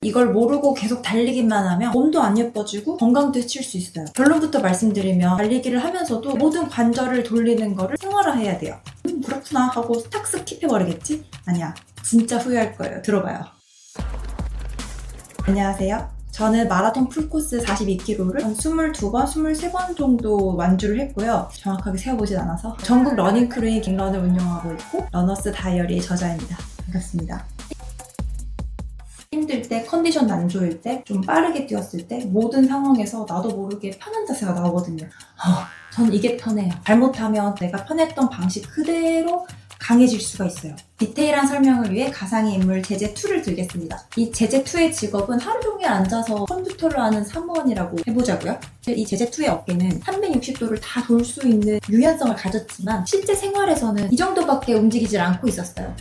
이걸 모르고 계속 달리기만 하면 몸도 안 예뻐지고 건강도 해칠 수 있어요. 결론부터 말씀드리면 달리기를 하면서도 모든 관절을 돌리는 거를 생활화해야 돼요. 그렇구나 하고 탁 스킵해버리겠지? 아니야. 진짜 후회할 거예요. 들어봐요. 안녕하세요. 저는 마라톤 풀코스 42km를 한 22번, 23번 정도 완주를 했고요. 정확하게 세어보진 않아서 전국 러닝크루의 갱런을 운영하고 있고 러너스 다이어리의 저자입니다. 반갑습니다. 힘들 때, 컨디션 안 좋을 때, 좀 빠르게 뛰었을 때 모든 상황에서 나도 모르게 편한 자세가 나오거든요. 전 이게 편해요. 잘못하면 내가 편했던 방식 그대로 강해질 수가 있어요. 디테일한 설명을 위해 가상의 인물 제제2를 들겠습니다. 이 제제2의 직업은 하루 종일 앉아서 컴퓨터를 하는 사무원이라고 해보자고요. 이 제제2의 어깨는 360도를 다 돌 수 있는 유연성을 가졌지만 실제 생활에서는 이 정도밖에 움직이질 않고 있었어요.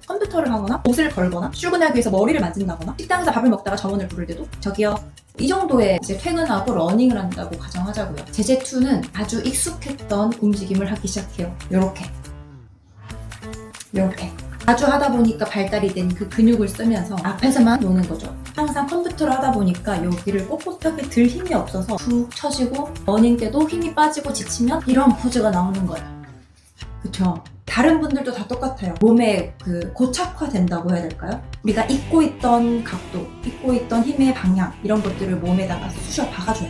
컴퓨터를 하거나 옷을 걸거나 출근하기 위해서 머리를 만진다거나 식당에서 밥을 먹다가 점원을 부를 때도 저기요 이 정도에 이제 퇴근하고 러닝을 한다고 가정하자고요. 제제2는 아주 익숙했던 움직임을 하기 시작해요. 요렇게 자주 하다 보니까 발달이 된 그 근육을 쓰면서 앞에서만 노는 거죠. 항상 컴퓨터를 하다 보니까 여기를 꼿꼿하게 들 힘이 없어서 푹 처지고 러닝 때도 힘이 빠지고 지치면 이런 포즈가 나오는 거예요. 그쵸? 다른 분들도 다 똑같아요. 몸에 고착화된다고 해야 될까요? 우리가 잊고 있던 각도, 잊고 있던 힘의 방향 이런 것들을 몸에다가 쑤셔 박아줘요.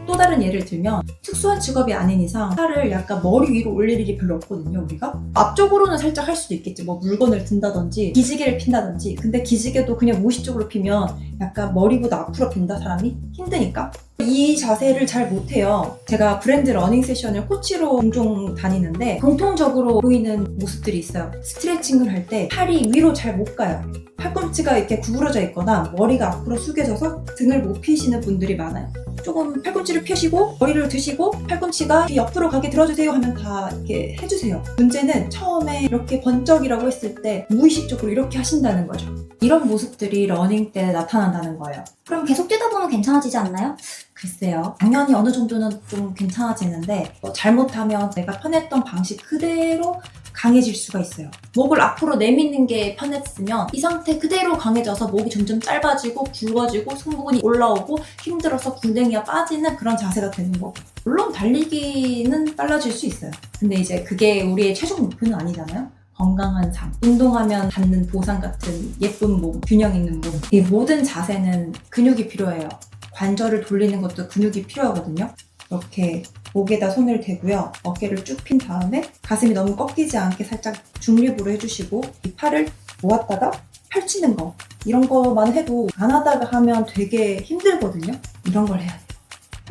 또 다른 예를 들면 특수한 직업이 아닌 이상 팔을 약간 머리 위로 올릴 일이 별로 없거든요. 우리가 앞쪽으로는 살짝 할 수도 있겠지. 뭐 물건을 든다든지 기지개를 핀다든지. 근데 기지개도 그냥 무의식적으로 피면 약간 머리보다 앞으로 핀다 사람이 힘드니까 이 자세를 잘 못해요. 제가 브랜드 러닝 세션을 코치로 종종 다니는데 공통적으로 보이는 모습들이 있어요. 스트레칭을 할 때 팔이 위로 잘 못 가요. 팔꿈치가 이렇게 구부러져 있거나 머리가 앞으로 숙여져서 등을 못 펴시는 분들이 많아요. 조금 팔꿈치를 펴시고 머리를 드시고 팔꿈치가 옆으로 가게 들어주세요 하면 다 이렇게 해주세요. 문제는 처음에 이렇게 번쩍이라고 했을 때 무의식적으로 이렇게 하신다는 거죠. 이런 모습들이 러닝 때 나타난다는 거예요. 그럼 계속 뛰다 보면 괜찮아지지 않나요? 글쎄요. 당연히 어느 정도는 좀 괜찮아지는데 잘못하면 내가 편했던 방식 그대로 강해질 수가 있어요. 목을 앞으로 내미는 게 편했으면 이 상태 그대로 강해져서 목이 점점 짧아지고 굵어지고 승모근이 올라오고 힘들어서 궁뎅이가 빠지는 그런 자세가 되는 거고 물론 달리기는 빨라질 수 있어요. 근데 이제 그게 우리의 최종 목표는 아니잖아요. 건강한 삶, 운동하면 받는 보상 같은 예쁜 몸, 균형 있는 몸 이 모든 자세는 근육이 필요해요. 관절을 돌리는 것도 근육이 필요하거든요. 이렇게 목에다 손을 대고요. 어깨를 쭉 핀 다음에 가슴이 너무 꺾이지 않게 살짝 중립으로 해주시고 이 팔을 모았다가 펼치는 거 이런 거만 해도 안 하다가 하면 되게 힘들거든요. 이런 걸 해야 돼요.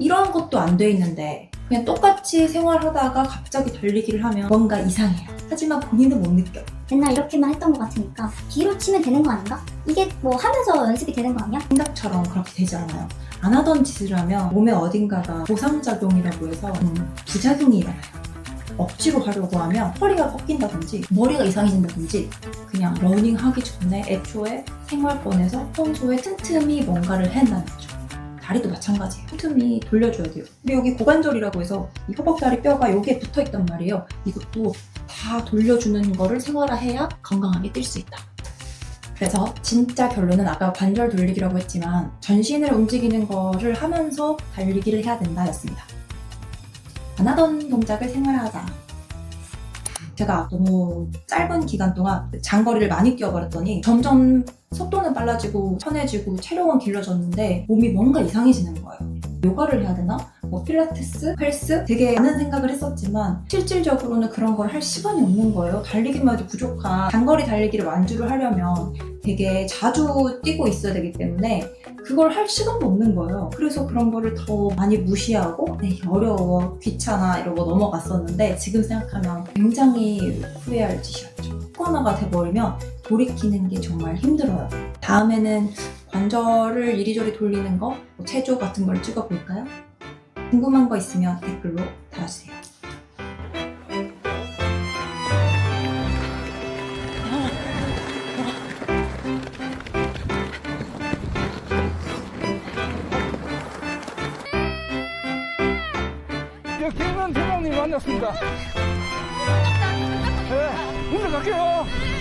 이런 것도 안 돼 있는데 그냥 똑같이 생활하다가 갑자기 달리기를 하면 뭔가 이상해요. 하지만 본인은 못 느껴. 맨날 이렇게만 했던 것 같으니까 뒤로 치면 되는 거 아닌가? 이게 뭐 하면서 연습이 되는 거 아니야? 생각처럼 그렇게 되지 않아요. 안 하던 짓을 하면 몸의 어딘가가 보상작용이라고 해서 부작용이 일어나요. 억지로 하려고 하면 허리가 꺾인다든지 머리가 이상해진다든지 그냥 러닝하기 전에 애초에 생활권에서 평소에 틈틈이 뭔가를 해낸다는 거죠. 다리도 마찬가지예요. 틈틈이 돌려줘야 돼요. 근데 여기 고관절이라고 해서 이 허벅다리 뼈가 여기에 붙어있단 말이에요. 이것도 다 돌려주는 거를 생활화해야 건강하게 뛸 수 있다. 그래서 진짜 결론은 아까 관절 돌리기라고 했지만 전신을 움직이는 거를 하면서 달리기를 해야 된다 였습니다. 안 하던 동작을 생활화하자. 제가 너무 짧은 기간 동안 장거리를 많이 뛰어버렸더니 점점 속도는 빨라지고 편해지고 체력은 길러졌는데 몸이 뭔가 이상해지는 거예요. 요가를 해야 되나? 뭐 필라테스, 헬스 되게 많은 생각을 했었지만 실질적으로는 그런 걸 할 시간이 없는 거예요. 달리기만 해도 부족한 장거리 달리기를 완주를 하려면 되게 자주 뛰고 있어야 되기 때문에 그걸 할 시간도 없는 거예요. 그래서 그런 거를 더 많이 무시하고 어려워, 귀찮아 이러고 넘어갔었는데 지금 생각하면 굉장히 후회할 짓이었죠. 습관화가 돼버리면 돌이키는 게 정말 힘들어요. 다음에는 관절을 이리저리 돌리는 거, 뭐 체조 같은 걸 찍어볼까요? 궁금한 거 있으면 댓글로 달아주세요. 김은 팀장님 만났습니다. 네, 먼저 갈게요.